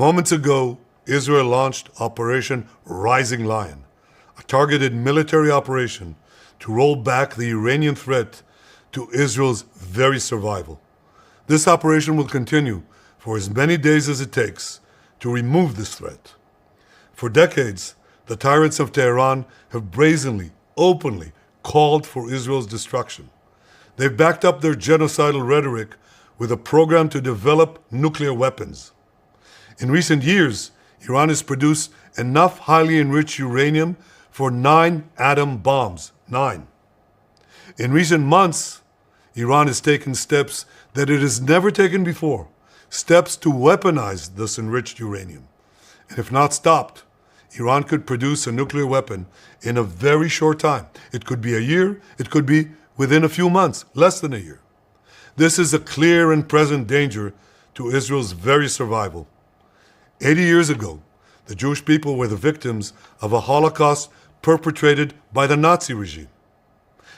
Moments ago, Israel launched Operation Rising Lion, a targeted military operation to roll back the Iranian threat to Israel's very survival. This operation will continue for as many days as it takes to remove this threat. For decades, the tyrants of Tehran have brazenly, openly called for Israel's destruction. They've backed up their genocidal rhetoric with a program to develop nuclear weapons. In recent years, Iran has produced enough highly enriched uranium for 9 atom bombs. 9. In recent months, Iran has taken steps that it has never taken before, steps to weaponize this enriched uranium. And if not stopped, Iran could produce a nuclear weapon in a very short time. It could be a year, it could be within a few months, less than a year. This is a clear and present danger to Israel's very survival. 80 years ago, the Jewish people were the victims of a Holocaust perpetrated by the Nazi regime.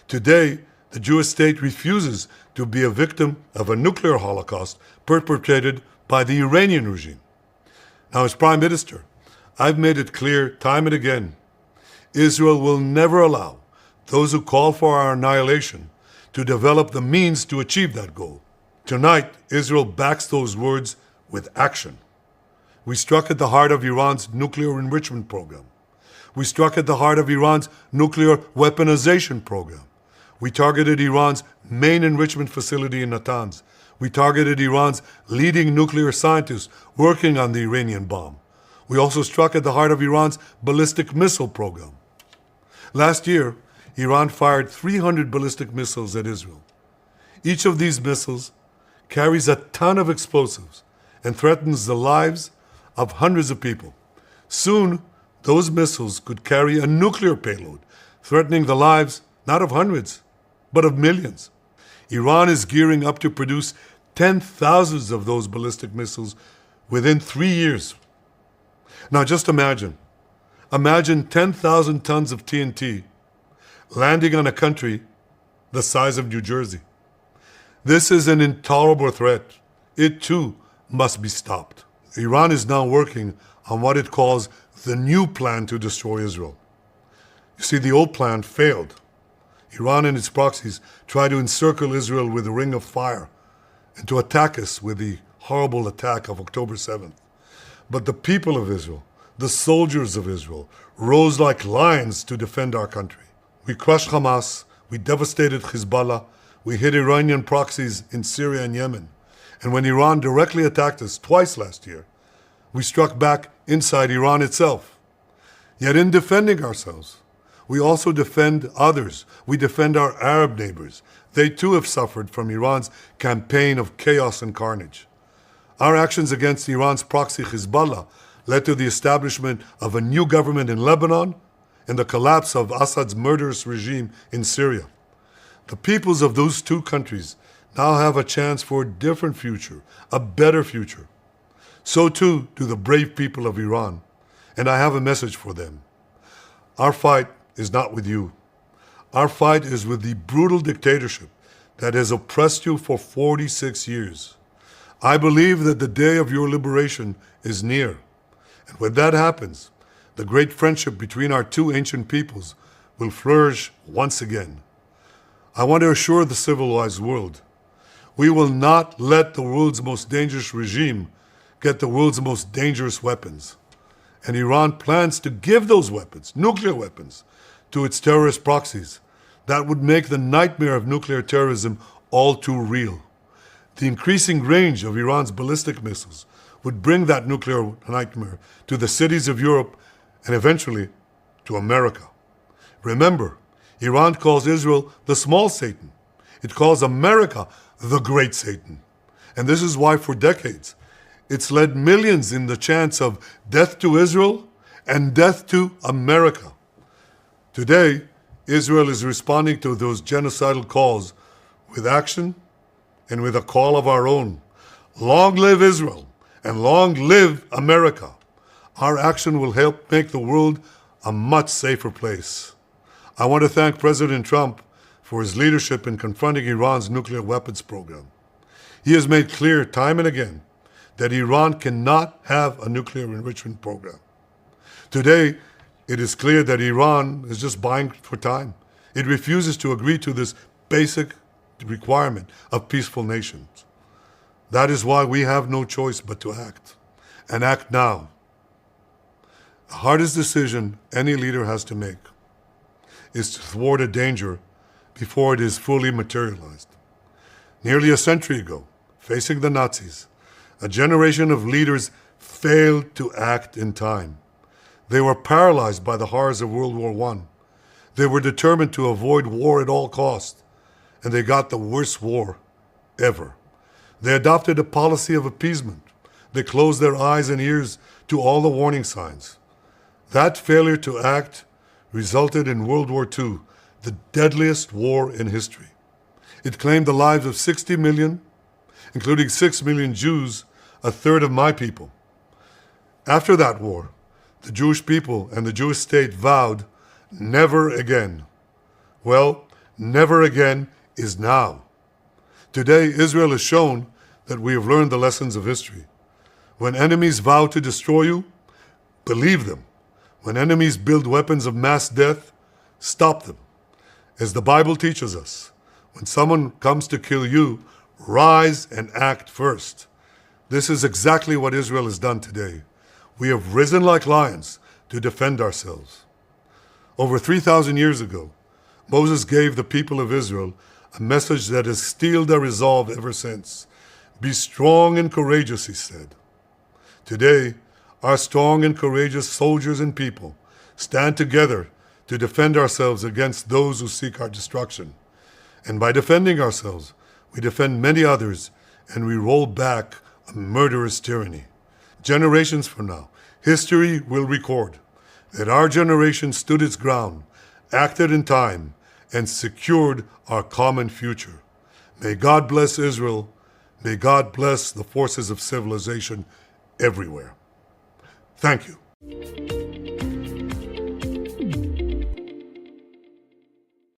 Today, the Jewish state refuses to be a victim of a nuclear Holocaust perpetrated by the Iranian regime. Now, as Prime Minister, I've made it clear time and again, Israel will never allow those who call for our annihilation to develop the means to achieve that goal. Tonight, Israel backs those words with action. We struck at the heart of Iran's nuclear enrichment program. We struck at the heart of Iran's nuclear weaponization program. We targeted Iran's main enrichment facility in Natanz. We targeted Iran's leading nuclear scientists working on the Iranian bomb. We also struck at the heart of Iran's ballistic missile program. Last year, Iran fired 300 ballistic missiles at Israel. Each of these missiles carries a ton of explosives and threatens the lives of hundreds of people. Soon, those missiles could carry a nuclear payload, threatening the lives not of hundreds, but of millions. Iran is gearing up to produce 10,000 of those ballistic missiles within 3 years. Now just imagine 10,000 tons of TNT landing on a country the size of New Jersey. This is an intolerable threat. It too must be stopped. Iran is now working on what it calls the new plan to destroy Israel. You see, the old plan failed. Iran and its proxies tried to encircle Israel with a ring of fire and to attack us with the horrible attack of October 7th. But the people of Israel, the soldiers of Israel, rose like lions to defend our country. We crushed Hamas, we devastated Hezbollah, we hit Iranian proxies in Syria and Yemen. And when Iran directly attacked us twice last year, we struck back inside Iran itself. Yet in defending ourselves, we also defend others. We defend our Arab neighbors. They too have suffered from Iran's campaign of chaos and carnage. Our actions against Iran's proxy Hezbollah led to the establishment of a new government in Lebanon and the collapse of Assad's murderous regime in Syria. The peoples of those two countries now have a chance for a different future, a better future. So too do the brave people of Iran, and I have a message for them. Our fight is not with you. Our fight is with the brutal dictatorship that has oppressed you for 46 years. I believe that the day of your liberation is near. And when that happens, the great friendship between our two ancient peoples will flourish once again. I want to assure the civilized world, we will not let the world's most dangerous regime get the world's most dangerous weapons. And Iran plans to give those weapons, nuclear weapons, to its terrorist proxies. That would make the nightmare of nuclear terrorism all too real. The increasing range of Iran's ballistic missiles would bring that nuclear nightmare to the cities of Europe and eventually to America. Remember, Iran calls Israel the small Satan. It calls America the great Satan. And this is why for decades, it's led millions in the chants of death to Israel and death to America. Today, Israel is responding to those genocidal calls with action and with a call of our own. Long live Israel and long live America. Our action will help make the world a much safer place. I want to thank President Trump for his leadership in confronting Iran's nuclear weapons program. He has made clear time and again that Iran cannot have a nuclear enrichment program. Today, it is clear that Iran is just buying for time. It refuses to agree to this basic requirement of peaceful nations. That is why we have no choice but to act, and act now. The hardest decision any leader has to make is to thwart a danger before it is fully materialized. Nearly a century ago, facing the Nazis, a generation of leaders failed to act in time. They were paralyzed by the horrors of World War I. They were determined to avoid war at all costs, and they got the worst war ever. They adopted a policy of appeasement. They closed their eyes and ears to all the warning signs. That failure to act resulted in World War II, the deadliest war in history. It claimed the lives of 60 million, including 6 million Jews, a third of my people. After that war, the Jewish people and the Jewish state vowed, never again. Well, never again is now. Today, Israel has shown that we have learned the lessons of history. When enemies vow to destroy you, believe them. When enemies build weapons of mass death, stop them. As the Bible teaches us, when someone comes to kill you, rise and act first. This is exactly what Israel has done today. We have risen like lions to defend ourselves. Over 3,000 years ago, Moses gave the people of Israel a message that has steeled their resolve ever since. Be strong and courageous, he said. Today, our strong and courageous soldiers and people stand together to defend ourselves against those who seek our destruction. And by defending ourselves, we defend many others, and we roll back a murderous tyranny. Generations from now, history will record that our generation stood its ground, acted in time, and secured our common future. May God bless Israel. May God bless the forces of civilization everywhere. Thank you.